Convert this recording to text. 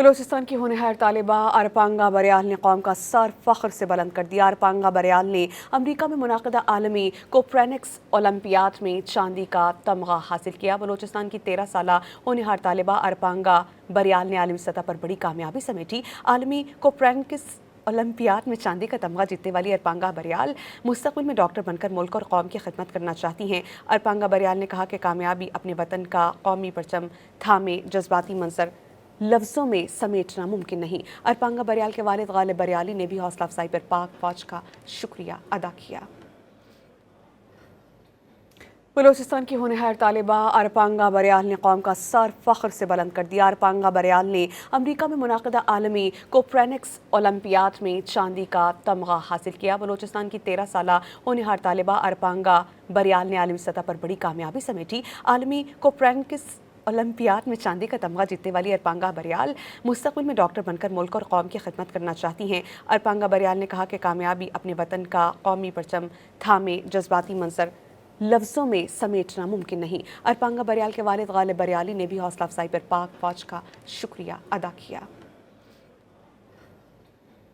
بلوچستان کی ہونہار طالبہ ارپانگا بریال نے قوم کا سر فخر سے بلند کر دیا۔ ارپانگا بریال نے امریکہ میں منعقدہ عالمی کوپرنکس اولمپیاد میں چاندی کا تمغہ حاصل کیا۔ بلوچستان کی 13 سالہ ہونہار طالبہ ارپانگا بریال نے عالمی سطح پر بڑی کامیابی سمیٹی۔ عالمی کوپرنکس اولمپیاد میں چاندی کا تمغہ جیتنے والی ارپانگا بریال مستقبل میں ڈاکٹر بن کر ملک اور قوم کی خدمت کرنا چاہتی ہیں۔ ارپانگا بریال نے کہا کہ کامیابی اپنے وطن کا قومی پرچم تھامے جذباتی منظر لفظوں میں سمیٹنا ممکن نہیں۔ ارپانگا بریال کے والد غالب بریالی نے بھی حوصلہ افزائی پر پاک فوج کا شکریہ ادا کیا۔ بلوچستان کی ہونہار طالبہ ارپانگا بریال نے قوم کا سر فخر سے بلند کر دیا۔ ارپانگا بریال نے امریکہ میں منعقدہ عالمی کوپرنکس اولمپیاد میں چاندی کا تمغہ حاصل کیا۔ بلوچستان کی 13 سالہ ہونہار طالبہ ارپانگا بریال نے عالمی سطح پر بڑی کامیابی سمیٹی۔ عالمی کوپرنکس اولمپیاد میں چاندی کا تمغہ جیتنے والی ارپانگا بریال مستقبل میں ڈاکٹر بن کر ملک اور قوم کی خدمت کرنا چاہتی ہیں۔ ارپانگا بریال نے کہا کہ کامیابی اپنے وطن کا قومی پرچم تھامے جذباتی منظر لفظوں میں سمیٹنا ممکن نہیں۔ ارپانگا بریال کے والد غالب بریالی نے بھی حوصلہ افزائی پر پاک فوج کا شکریہ ادا کیا۔